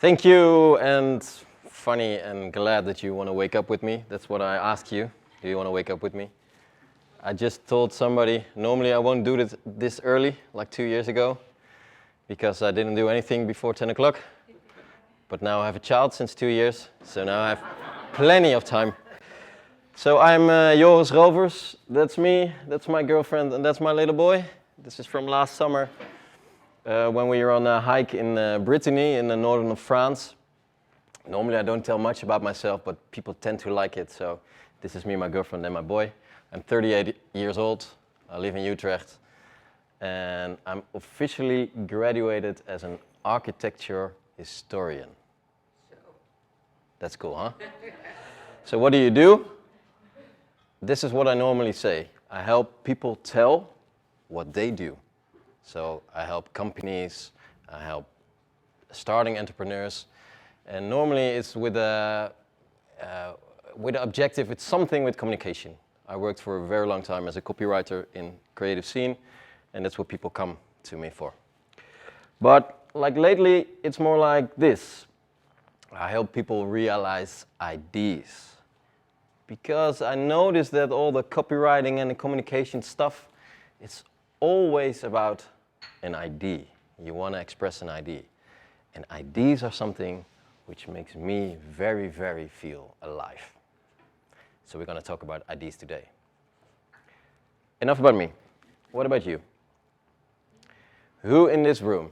Thank you, and funny and glad that you want to wake up with me. That's what I asked you. Do you want to wake up with me? I just told somebody, normally I won't do this early, like 2 years ago, because I didn't do anything before 10 o'clock. But now I have a child since 2 years, so now I have plenty of time. So I'm Joris Roovers, that's me, that's my girlfriend, and that's my little boy. This is from last summer, when we were on a hike in Brittany, in the northern of France. Normally I don't tell much about myself, but people tend to like it, so this is me, my girlfriend, and my boy. I'm 38 years old, I live in Utrecht, and I'm officially graduated as an architecture historian. That's cool, huh? So what do? This is what I normally say. I help people tell what they do. So I help companies, I help starting entrepreneurs, and normally it's with the objective, it's something with communication. I worked for a very long time as a copywriter in creative scene, and that's what people come to me for. But like lately, it's more like this. I help people realize ideas. Because I noticed that all the copywriting and the communication stuff, it's always about an idea. You want to express an idea. And ideas are something which makes me very, very feel alive. So we're going to talk about ideas today. Enough about me. What about you? Who in this room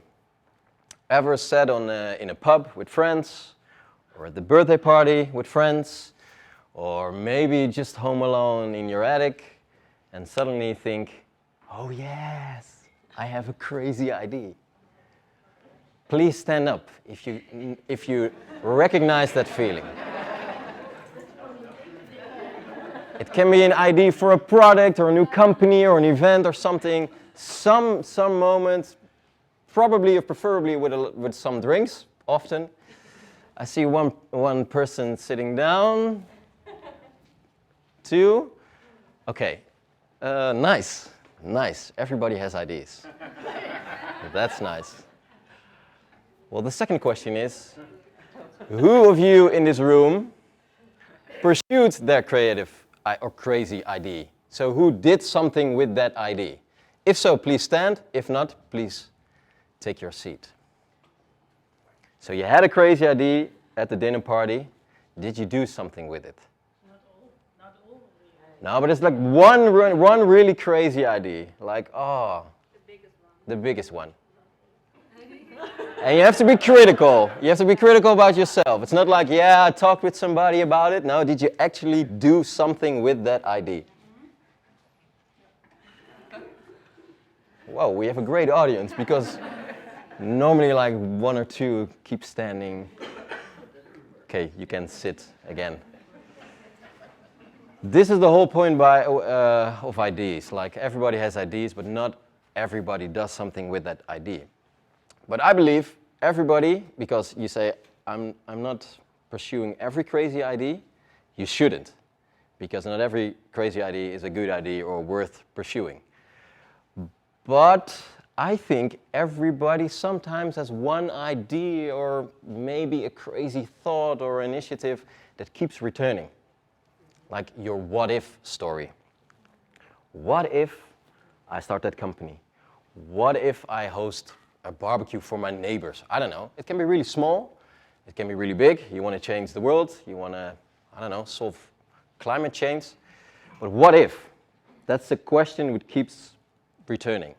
ever sat in a pub with friends, or at the birthday party with friends, or maybe just home alone in your attic and suddenly think, oh yes, I have a crazy idea. Please stand up if you recognize that feeling. It can be an idea for a product or a new company or an event or something. Some moments, probably or preferably with some drinks, often. I see one person sitting down. 2. Okay, nice. Everybody has ideas. That's nice. Well, the second question is, who of you in this room pursued their creative or crazy idea? So who did something with that idea? If so, please stand. If not, please take your seat. So you had a crazy idea at the dinner party. Did you do something with it? No, but it's like one really crazy idea. Like, oh, the biggest one. And you have to be critical. You have to be critical about yourself. It's not like, yeah, I talked with somebody about it. No, did you actually do something with that idea? Whoa, we have a great audience because normally like 1 or 2 keep standing. Okay, you can sit again. This is the whole point of ideas. Like everybody has ideas, but not everybody does something with that idea. But I believe everybody, because you say, I'm not pursuing every crazy idea, you shouldn't. Because not every crazy idea is a good idea or worth pursuing. But I think everybody sometimes has one idea or maybe a crazy thought or initiative that keeps returning. Like your what if story. What if I start that company? What if I host a barbecue for my neighbors? I don't know. It can be really small. It can be really big. You want to change the world. You want to, I don't know, solve climate change. But what if? That's the question which keeps returning.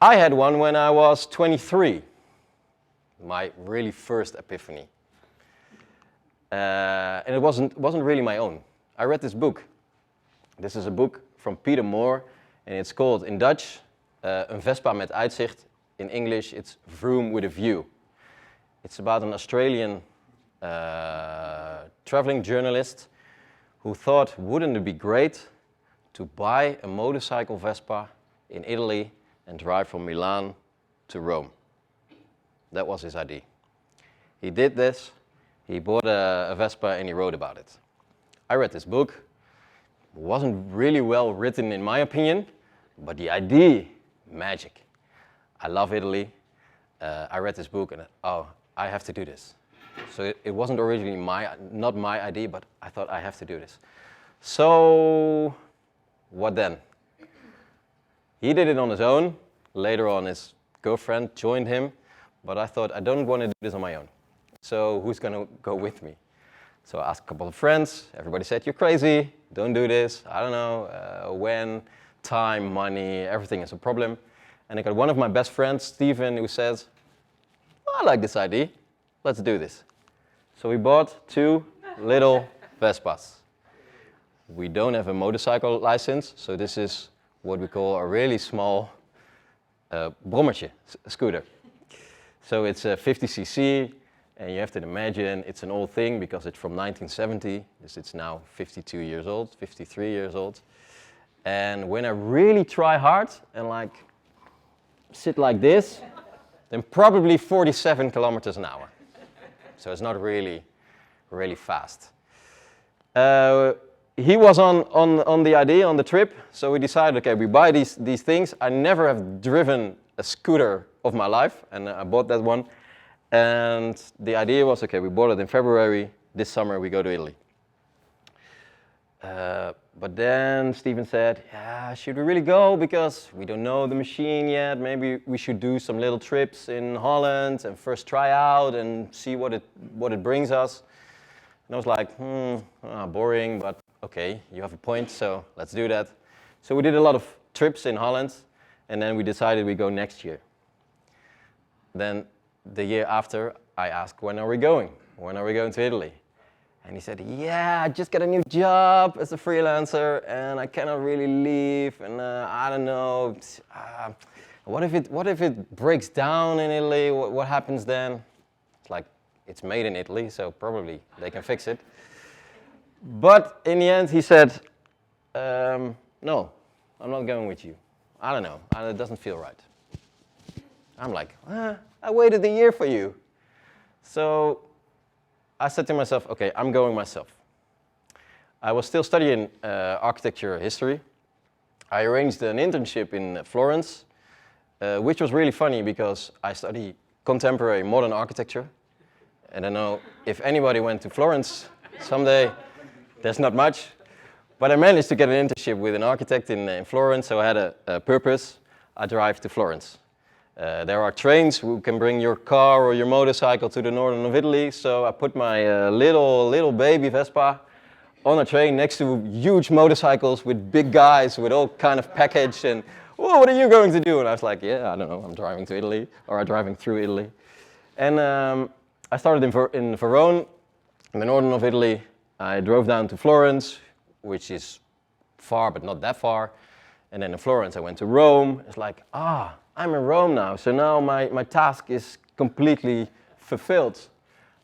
I had one when I was 23. My really first epiphany. And it wasn't really my own. I read this book. This is a book from Peter Moore, and it's called, in Dutch, Een Vespa met uitzicht. In English, it's Vroom with a View. It's about an Australian traveling journalist who thought, wouldn't it be great to buy a motorcycle Vespa in Italy and drive from Milan to Rome? That was his idea. He did this. He bought a Vespa and he wrote about it. I read this book. It wasn't really well written in my opinion, but the idea, magic. I love Italy. I read this book and I have to do this. So it wasn't originally not my idea, but I thought I have to do this. So what then? He did it on his own. Later on, his girlfriend joined him, but I thought I don't want to do this on my own. So who's going to go with me? So I asked a couple of friends. Everybody said, you're crazy, don't do this. I don't know when, time, money, everything is a problem. And I got one of my best friends, Steven, who says, I like this idea, let's do this. So we bought 2 little Vespas. We don't have a motorcycle license, so this is what we call a really small brommertje, scooter. So it's a 50cc, and you have to imagine it's an old thing because it's from 1970. It's now 52 years old, 53 years old. And when I really try hard and like sit like this, then probably 47 kilometers an hour. So it's not really fast. He was on the idea, on the trip, so we decided, okay, we buy these things. I never have driven a scooter of my life, and I bought that one. And the idea was, okay, we bought it in February. This summer we go to Italy. But then Steven said, yeah, should we really go? Because we don't know the machine yet. Maybe we should do some little trips in Holland and first try out and see what it brings us. And I was like, boring, but okay, you have a point, so let's do that. So we did a lot of trips in Holland, and then we decided we go next year. Then the year after, I asked, when are we going? When are we going to Italy? And he said, yeah, I just got a new job as a freelancer, and I cannot really leave, and I don't know. What if it breaks down in Italy? What happens then? It's like, it's made in Italy, so probably they can fix it. But in the end, he said, no, I'm not going with you. I don't know, it doesn't feel right. I'm like, I waited a year for you. So I said to myself, okay, I'm going myself. I was still studying architecture history. I arranged an internship in Florence, which was really funny because I study contemporary modern architecture. And I know if anybody went to Florence someday, there's not much. But I managed to get an internship with an architect in Florence, so I had a purpose. I drive to Florence. There are trains who can bring your car or your motorcycle to the northern of Italy, so I put my little baby Vespa on a train next to huge motorcycles with big guys with all kind of package, and, oh, what are you going to do? And I was like, yeah, I don't know, I'm driving to Italy, or I'm driving through Italy. And I started in Verona, in the northern of Italy. I drove down to Florence, which is far, but not that far. And then in Florence, I went to Rome. It's like, I'm in Rome now, so now my task is completely fulfilled.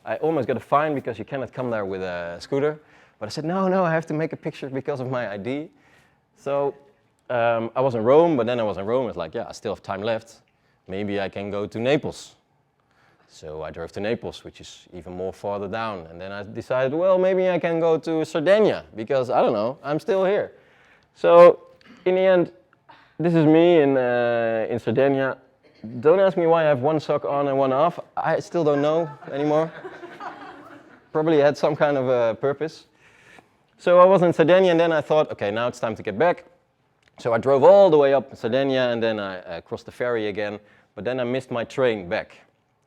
I almost got a fine because you cannot come there with a scooter. But I said, no, I have to make a picture because of my ID. So I was in Rome, but then I was in Rome. It's like, yeah, I still have time left. Maybe I can go to Naples. So I drove to Naples, which is even more farther down. And then I decided, well, maybe I can go to Sardinia because, I don't know, I'm still here. So in the end, this is me in Sardinia. Don't ask me why I have one sock on and one off. I still don't know anymore. Probably had some kind of a purpose. So I was in Sardinia, and then I thought, okay, now it's time to get back. So I drove all the way up in Sardinia, and then I crossed the ferry again. But then I missed my train back.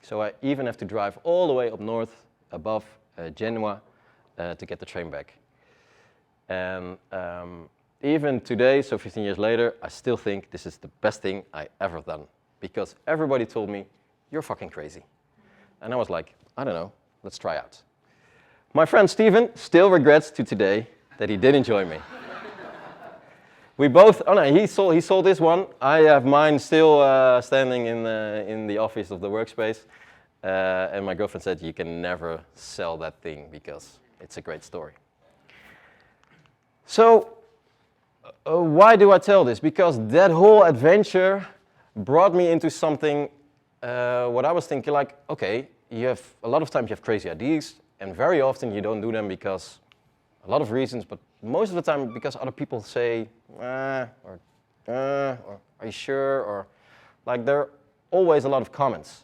So I even have to drive all the way up north, above Genoa, to get the train back. And even today, so 15 years later, I still think this is the best thing I ever done. Because everybody told me, you're fucking crazy. And I was like, I don't know, let's try out. My friend Steven still regrets to today that he didn't join me. We both, he sold this one. I have mine still standing in the office of the workspace. And my girlfriend said, you can never sell that thing because it's a great story. So, why do I tell this? Because that whole adventure brought me into something, what I was thinking, like, okay, a lot of times you have crazy ideas, and very often you don't do them because a lot of reasons, but most of the time because other people say, or are you sure? Or like there are always a lot of comments.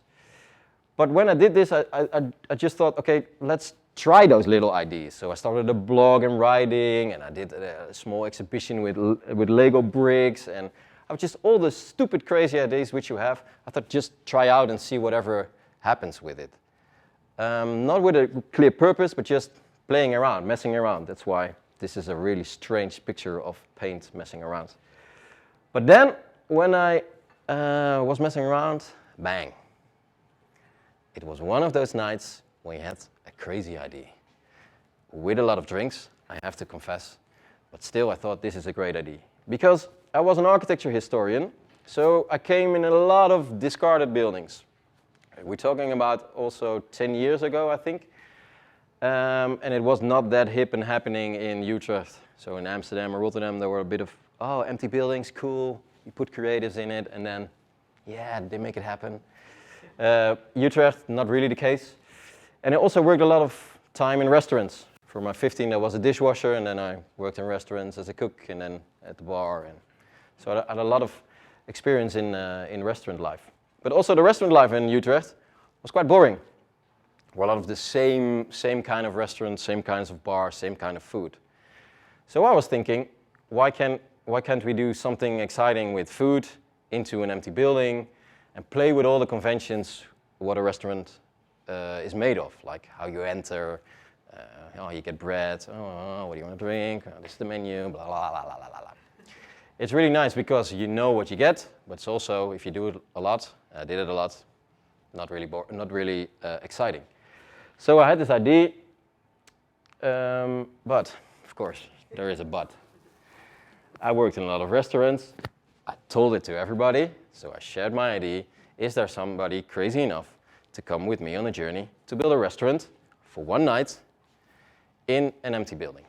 But when I did this, I just thought, okay, let's try those little ideas. So I started a blog and writing, and I did a small exhibition with Lego bricks, and I was just all the stupid, crazy ideas which you have. I thought just try out and see whatever happens with it. Not with a clear purpose, but just playing around, messing around. That's why this is a really strange picture of paint messing around. But then, when I was messing around, bang. It was one of those nights when you had a crazy idea. With a lot of drinks, I have to confess, but still I thought this is a great idea. Because I was an architecture historian, so I came in a lot of discarded buildings. We're talking about also 10 years ago, I think. And it was not that hip and happening in Utrecht. So in Amsterdam or Rotterdam, there were a bit of, oh, empty buildings, cool. You put creatives in it, and then, yeah, they make it happen. Utrecht, not really the case. And I also worked a lot of time in restaurants. For my 15, I was a dishwasher, and then I worked in restaurants as a cook, and then at the bar. And so I had a lot of experience in restaurant life. But also the restaurant life in Utrecht was quite boring. There were a lot of the same kind of restaurants, same kinds of bars, same kind of food. So I was thinking, why can't we do something exciting with food into an empty building and play with all the conventions what a restaurant is made of, like how you enter, oh, you get bread, oh, what do you want to drink, oh, this is the menu, blah, blah, blah, blah, blah, blah. It's really nice because you know what you get, but it's also, if you do it a lot, I did it a lot, not really exciting. So I had this idea, but, of course, there is a but. I worked in a lot of restaurants, I told it to everybody, so I shared my idea. Is there somebody crazy enough to come with me on a journey to build a restaurant for one night in an empty building?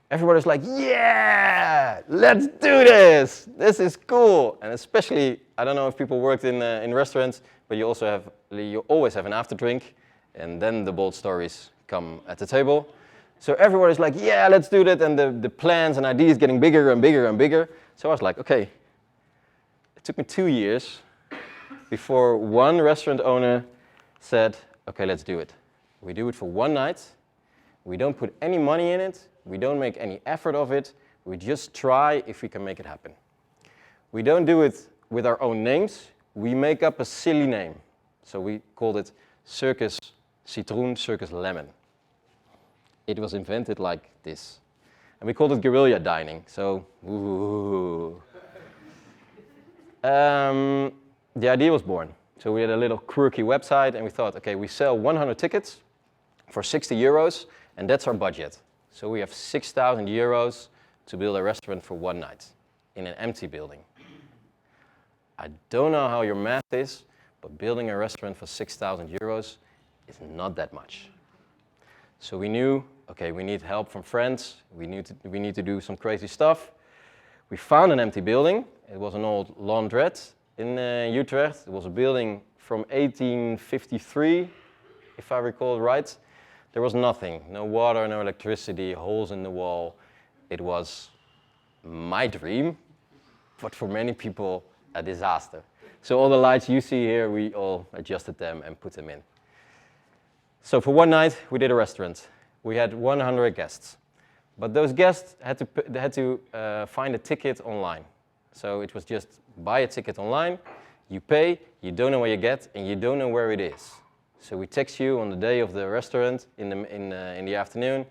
Everybody's like, yeah, let's do this. This is cool. And especially, I don't know if people worked in restaurants, but you always have an after drink, and then the bold stories come at the table. So everybody's like, yeah, let's do that, and the plans and ideas getting bigger and bigger and bigger. So I was like, okay. It took me 2 years before one restaurant owner said, okay, let's do it. We do it for one night. We don't put any money in it. We don't make any effort of it. We just try if we can make it happen. We don't do it with our own names. We make up a silly name. So we called it Circus Citroen, Circus Lemon. It was invented like this. And we called it guerrilla dining. So, ooh. The idea was born. So we had a little quirky website, and we thought, okay, we sell 100 tickets for 60 euros, and that's our budget. So we have 6,000 euros to build a restaurant for one night in an empty building. I don't know how your math is, but building a restaurant for 6,000 euros is not that much. So we knew, okay, we need help from friends. We need to do some crazy stuff. We found an empty building. It was an old laundrette in Utrecht. It was a building from 1853, if I recall right. There was nothing, no water, no electricity, holes in the wall. It was my dream, but for many people, a disaster. So all the lights you see here, we all adjusted them and put them in. So for one night, we did a restaurant. We had 100 guests. But those guests had to find a ticket online. So it was just buy a ticket online, you pay, you don't know what you get, and you don't know where it is. So we text you on the day of the restaurant in the afternoon,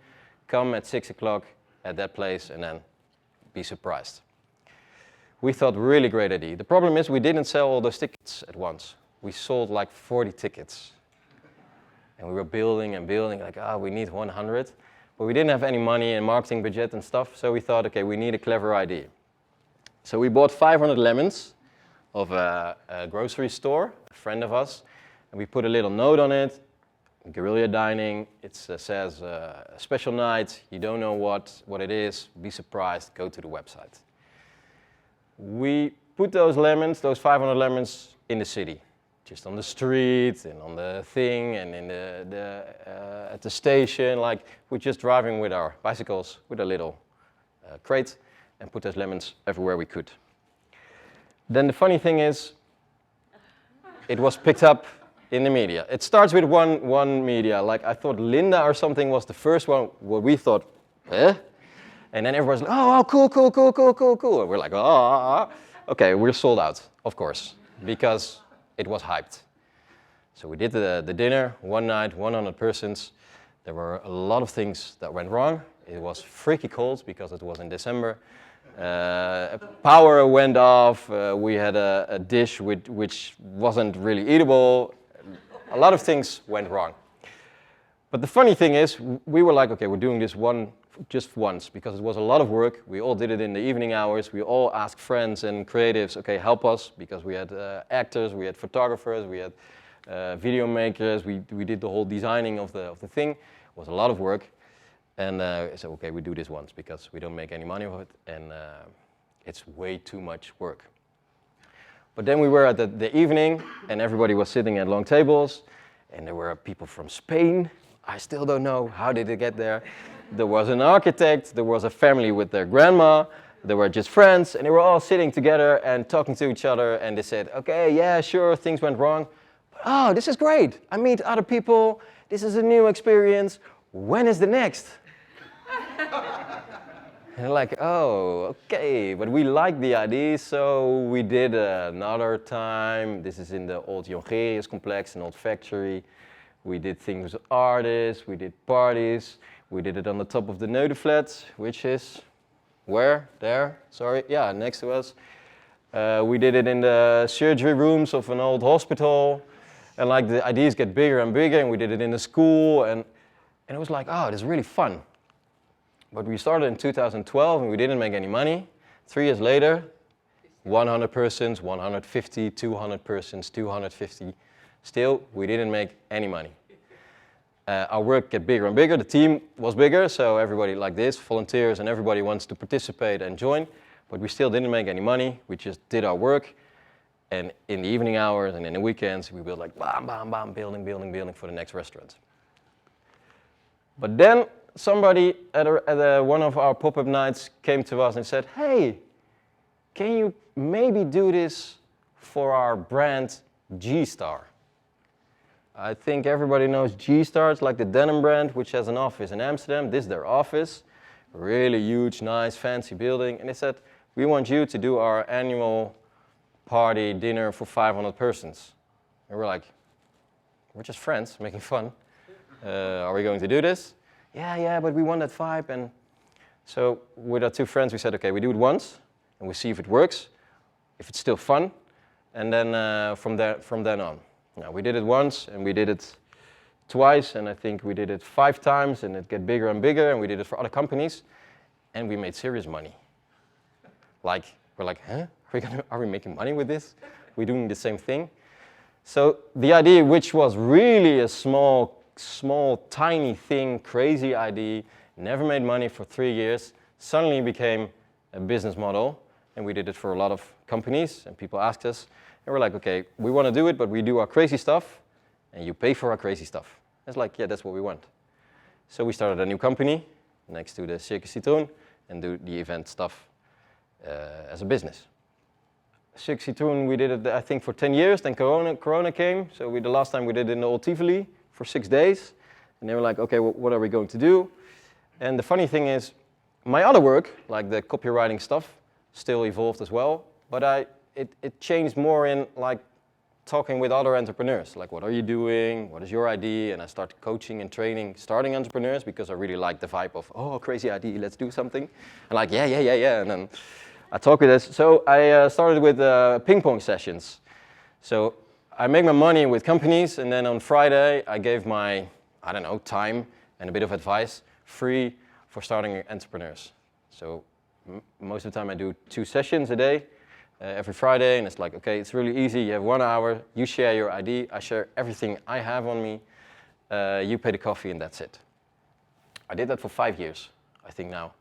come at 6 o'clock at that place, and then be surprised. We thought really great idea. The problem is we didn't sell all those tickets at once. We sold like 40 tickets. And we were building and building, like, we need 100. But we didn't have any money and marketing budget and stuff, so we thought, okay, we need a clever idea. So we bought 500 lemons of a grocery store, a friend of us, and we put a little note on it, guerrilla dining. It says, a special night, you don't know what it is, be surprised, go to the website. We put those lemons, those 500 lemons, in the city. Just on the street and on the thing and in at the station, like we're just driving with our bicycles with a little crate and put those lemons everywhere we could. Then the funny thing is, it was picked up in the media. It starts with one media. Like I thought Linda or something was the first one. What we thought, eh? And then everyone's like, oh, cool, cool, cool, cool, cool, cool. And we're like, oh, okay, we're sold out, of course, because it was hyped. So we did the dinner, one night, 100 persons. There were a lot of things that went wrong. It was freaky cold because it was in December. Power went off. We had a dish which wasn't really eatable. A lot of things went wrong. But the funny thing is, we were like, okay, we're doing this just once because it was a lot of work. We all did it in the evening hours. We all asked friends and creatives, okay, help us, because we had actors, we had photographers, we had video makers. We did the whole designing of the thing. It was a lot of work. And I said, okay, we do this once because we don't make any money of it, and it's way too much work. But then we were at the evening, and everybody was sitting at long tables, and there were people from Spain. I still don't know how did they get there. There was an architect, there was a family with their grandma, there were just friends, and they were all sitting together and talking to each other, and they said, okay, yeah, sure, things went wrong, but oh, this is great. I meet other people, this is a new experience. When is the next? And they're like, oh, okay, but we like the idea, so we did another time. This is in the old Jongerius complex, an old factory. We did things with artists, we did parties. We did it on the top of the Notenflat, which is where? There? Sorry, yeah, next to us. We did it in the surgery rooms of an old hospital. And like the ideas get bigger and bigger, and we did it in the school, and it was like, oh, this is really fun. But we started in 2012 and we didn't make any money. 3 years later, 100 persons, 150, 200 persons, 250. Still, we didn't make any money. Our work get bigger and bigger. The team was bigger, so everybody like this, volunteers, and everybody wants to participate and join. But we still didn't make any money. We just did our work. And in the evening hours and in the weekends, we built like bam, bam, bam, building, building, building for the next restaurant. But then somebody at one of our pop-up nights came to us and said, hey, can you maybe do this for our brand G-Star? I think everybody knows G-Star. It's like the denim brand, which has an office in Amsterdam. This is their office, really huge, nice, fancy building. And they said, we want you to do our annual party dinner for 500 persons. And we're like, we're just friends making fun. Are we going to do this? Yeah, but we want that vibe. And so with our two friends, we said, okay, we do it once, and we see if it works, if it's still fun, and then from then on. Now, we did it once, and we did it twice, and I think we did it 5 times, and it get bigger and bigger, and we did it for other companies, and we made serious money. Like, we're like, huh? Are we making money with this? We're doing the same thing? So the idea, which was really a small, tiny thing, crazy idea, never made money for 3 years, suddenly became a business model, and we did it for a lot of companies, and people asked us, and we're like, okay, we want to do it, but we do our crazy stuff, and you pay for our crazy stuff. It's like, yeah, that's what we want. So we started a new company next to the Circus Citroen, and do the event stuff as a business. Circus Citroen, we did it, I think, for 10 years, then Corona came, so the last time we did it in the old Tivoli for 6 days, and they were like, okay, well, what are we going to do? And the funny thing is, my other work, like the copywriting stuff, still evolved as well, but it changed more in like talking with other entrepreneurs, like what are you doing, what is your idea, and I started coaching and training starting entrepreneurs because I really like the vibe of, oh, crazy idea, let's do something, and like, yeah, and then I talk with this. So I started with ping pong sessions. So I make my money with companies, and then on Friday I gave my, I don't know, time and a bit of advice free for starting entrepreneurs. So most of the time I do 2 sessions a day, every Friday, and it's like, okay, it's really easy. You have 1 hour, you share your idea, I share everything I have on me, you pay the coffee, and that's it. I did that for 5 years, I think now,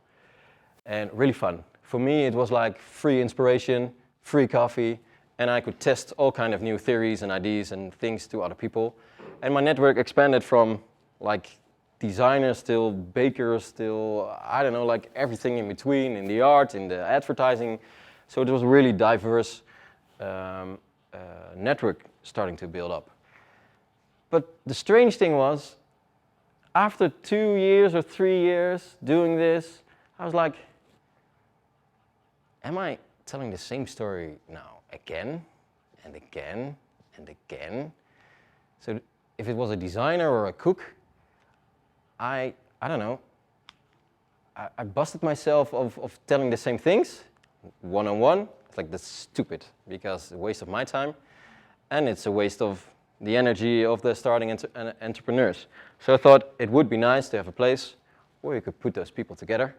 and really fun. For me, it was like free inspiration, free coffee, and I could test all kind of new theories and ideas and things to other people. And my network expanded from like designers till bakers till, I don't know, like everything in between, in the art, in the advertising. So it was a really diverse network starting to build up. But the strange thing was, after 2 years or 3 years doing this, I was like, am I telling the same story now again and again and again? So if it was a designer or a cook, I don't know, I busted myself of telling the same things one-on-one. It's like, that's stupid, because it's a waste of my time and it's a waste of the energy of the starting entrepreneurs. So I thought it would be nice to have a place where you could put those people together,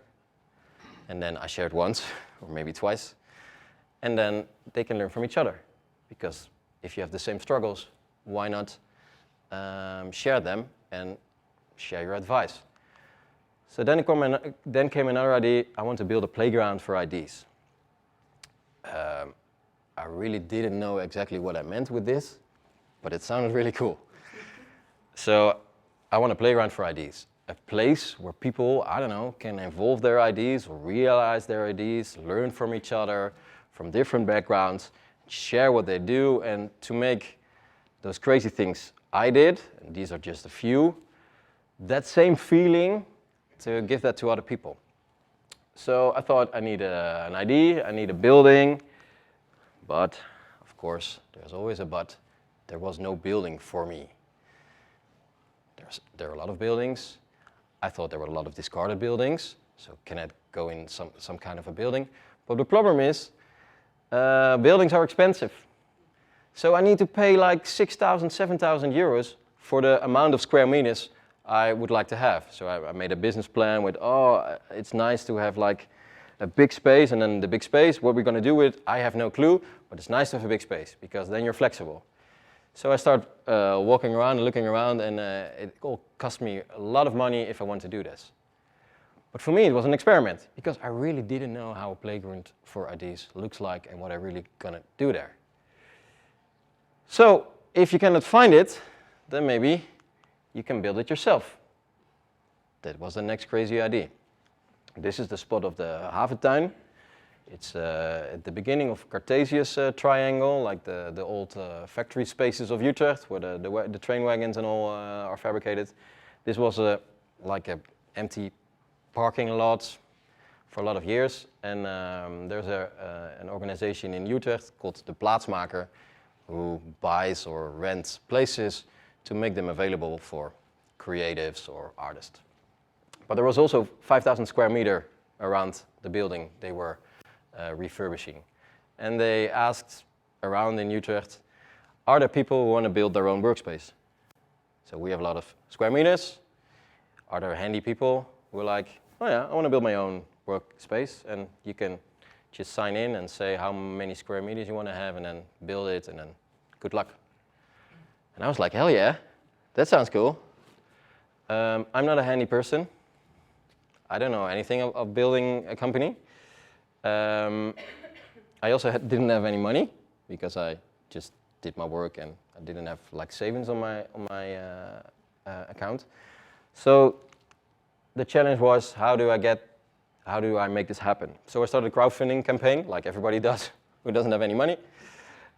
and then I shared once or maybe twice, and then they can learn from each other. Because if you have the same struggles, why not share them and share your advice? So then came another idea. I want to build a playground for ideas. I really didn't know exactly what I meant with this, but it sounded really cool. So I want a playground for ideas. A place where people, I don't know, can evolve their ideas, or realize their ideas, learn from each other, from different backgrounds, share what they do, and to make those crazy things I did, and these are just a few, that same feeling, to give that to other people. So I thought, I need an idea, I need a building, but of course, there's always a but. There was no building for me. There are a lot of buildings. I thought there were a lot of discarded buildings, so can I go in some kind of a building? But the problem is, buildings are expensive. So I need to pay like 6,000, 7,000 euros for the amount of square meters I would like to have. So I made a business plan with, it's nice to have like a big space, and then the big space, what we're going to do with it, I have no clue, but it's nice to have a big space, because then you're flexible. So I start walking around and looking around, and it all cost me a lot of money if I want to do this. But for me, it was an experiment, because I really didn't know how a playground for ideas looks like and what I'm really going to do there. So if you cannot find it, then maybe you can build it yourself. That was the next crazy idea. This is the spot of the Haventuin. It's at the beginning of Cartesius triangle, like the old factory spaces of Utrecht, where the train wagons and all are fabricated. This was like an empty parking lot for a lot of years, and there's an organization in Utrecht called the Plaatsmaker, who buys or rents places to make them available for creatives or artists. But there was also 5,000 square meter around the building they were refurbishing. And they asked around in Utrecht, are there people who want to build their own workspace? So we have a lot of square meters. Are there handy people who are like, oh yeah, I want to build my own workspace, and you can just sign in and say how many square meters you want to have, and then build it, and then good luck. And I was like, hell yeah, that sounds cool. I'm not a handy person. I don't know anything of building a company. I also didn't have any money, because I just did my work and I didn't have like savings on my account. So the challenge was, how do I make this happen? So I started a crowdfunding campaign, like everybody does who doesn't have any money.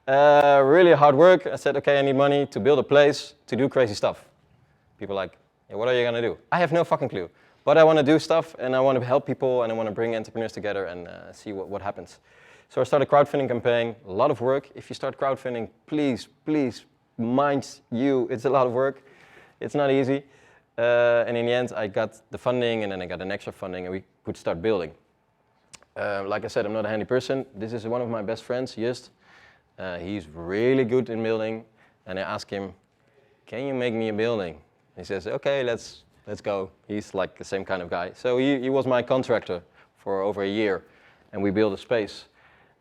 Really hard work. I said, okay, I need money to build a place to do crazy stuff. People are like, yeah, what are you gonna do? I have no fucking clue. But I want to do stuff, and I want to help people, and I want to bring entrepreneurs together and see what happens. So I started a crowdfunding campaign, a lot of work. If you start crowdfunding, please, mind you, it's a lot of work. It's not easy. And in the end, I got the funding, and then I got an extra funding, and we could start building. Like I said, I'm not a handy person. This is one of my best friends, Just. He's really good in building, and I asked him, can you make me a building? He says, okay, let's go. He's like the same kind of guy. So he was my contractor for over a year, and we built a space.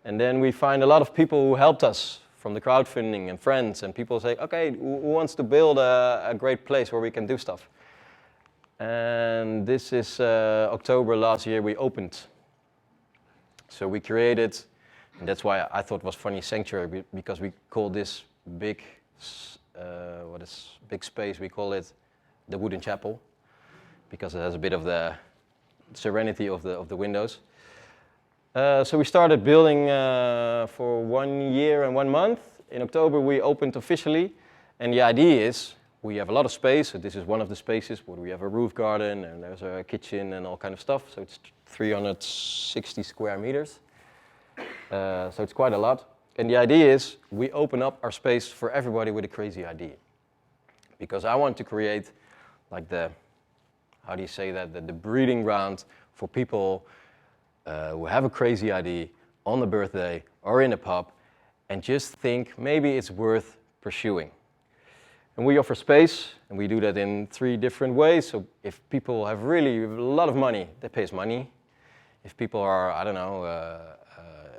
And then we find a lot of people who helped us from the crowdfunding, and friends, and people say, okay, who wants to build a great place where we can do stuff? And this is October last year we opened. So we created, and that's why I thought it was funny, sanctuary, because we call this big space, we call it the wooden chapel, because it has a bit of the serenity of the windows. So we started building for 1 year and 1 month. In October we opened officially, and the idea is we have a lot of space. So this is one of the spaces where we have a roof garden and there's a kitchen and all kind of stuff. So it's 360 square meters. So it's quite a lot. And the idea is we open up our space for everybody with a crazy idea. Because I want to create like the, how do you say that, the breeding ground for people who have a crazy idea on the birthday or in a pub and just think maybe it's worth pursuing. And we offer space, and we do that in 3 different ways. So if people have really a lot of money, they pay us money. If people are, I don't know,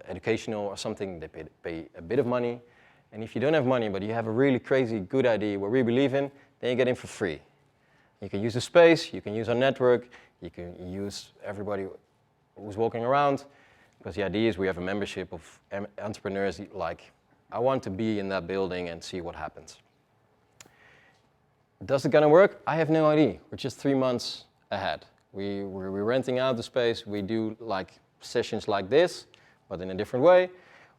educational or something, they pay a bit of money. And if you don't have money, but you have a really crazy good idea where we believe in, then you get in for free. You can use the space, you can use our network, you can use everybody who's walking around. Because the idea is we have a membership of entrepreneurs like, I want to be in that building and see what happens. Does it gonna work? I have no idea. We're just 3 months ahead. We're renting out the space. We do like sessions like this, but in a different way.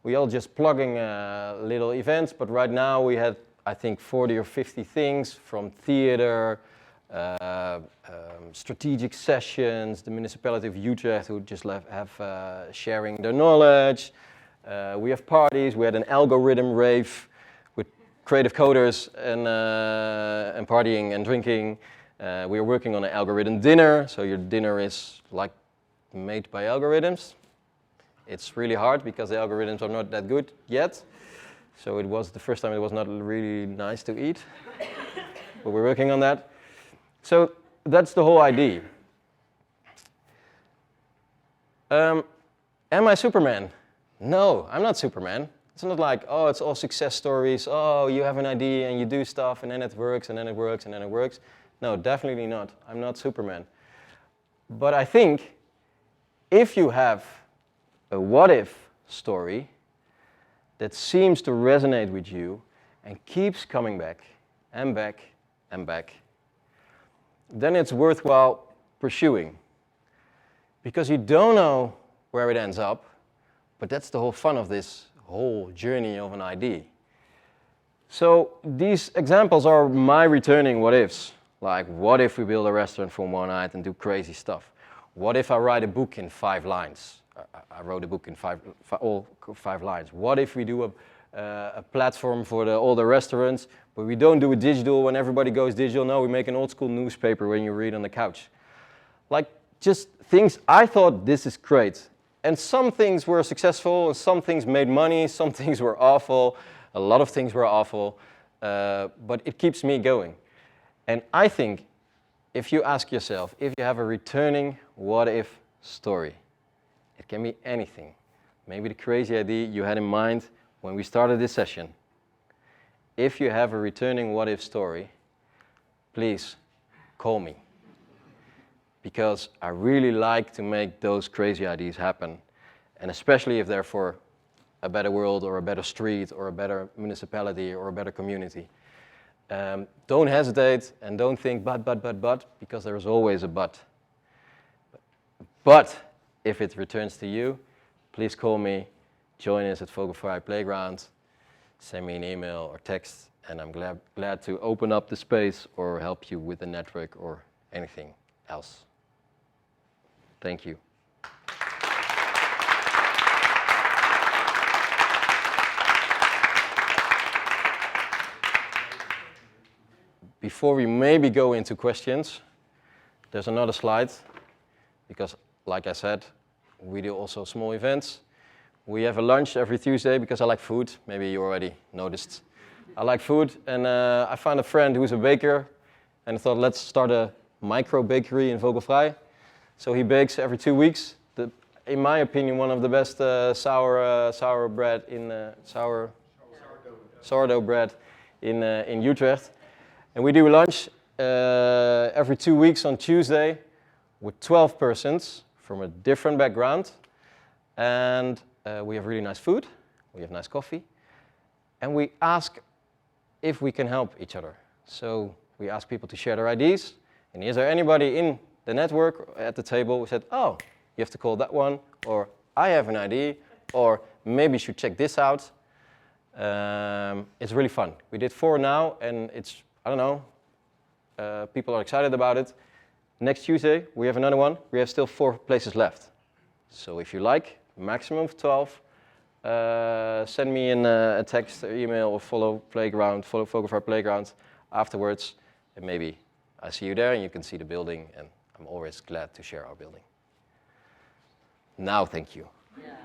We all just plugging little events, but right now we had, I think, 40 or 50 things from theater, strategic sessions, the municipality of Utrecht who just have sharing their knowledge. We have parties. We had an algorithm rave with creative coders and partying and drinking. We are working on an algorithm dinner, so your dinner is like made by algorithms. It's really hard because the algorithms are not that good yet. So it was the first time it was not really nice to eat, but we're working on that. So that's the whole idea. Am I Superman? No, I'm not Superman. It's not like, oh, it's all success stories. Oh, you have an idea and you do stuff and then it works and then it works and then it works. No, definitely not. I'm not Superman. But I think if you have a what-if story that seems to resonate with you and keeps coming back and back and back, then it's worthwhile pursuing. Because you don't know where it ends up, but that's the whole fun of this whole journey of an idea. So these examples are my returning what-ifs. Like, what if we build a restaurant from one night and do crazy stuff? What if I write a book in 5 lines? I wrote a book in all 5 lines. What if we do a platform for all the restaurants, but we don't do it digital when everybody goes digital? No, we make an old school newspaper when you read on the couch. Like, just things, I thought this is great. And some things were successful, and some things made money, some things were awful, a lot of things were awful, but it keeps me going. And I think if you ask yourself, if you have a returning what-if story, it can be anything. Maybe the crazy idea you had in mind when we started this session. If you have a returning what-if story, please call me. Because I really like to make those crazy ideas happen. And especially if they're for a better world or a better street or a better municipality or a better community. Don't hesitate and don't think but, because there is always a but. But if it returns to you, please call me, join us at Vogelvrij Playground, send me an email or text, and I'm glad to open up the space or help you with the network or anything else. Thank you. Before we maybe go into questions, there's another slide, because like I said, we do also small events. We have a lunch every Tuesday because I like food. Maybe you already noticed. I like food, and I found a friend who's a baker, and I thought, let's start a micro bakery in Vogelvrij. So he bakes every 2 weeks. In my opinion, one of the best sourdough bread in Utrecht. And we do lunch every 2 weeks on Tuesday with 12 persons from a different background. And we have really nice food, we have nice coffee, and we ask if we can help each other. So we ask people to share their ideas. And is there anybody in the network at the table who said, oh, you have to call that one, or I have an idea, or maybe you should check this out. It's really fun. We did 4 now, and it's, I don't know, People are excited about it. Next Tuesday, we have another one. We have still 4 places left. So if you like, maximum of 12, send me a text or email or follow Photographer Playground afterwards. And maybe I see you there and you can see the building. And I'm always glad to share our building. Now, thank you. Yeah.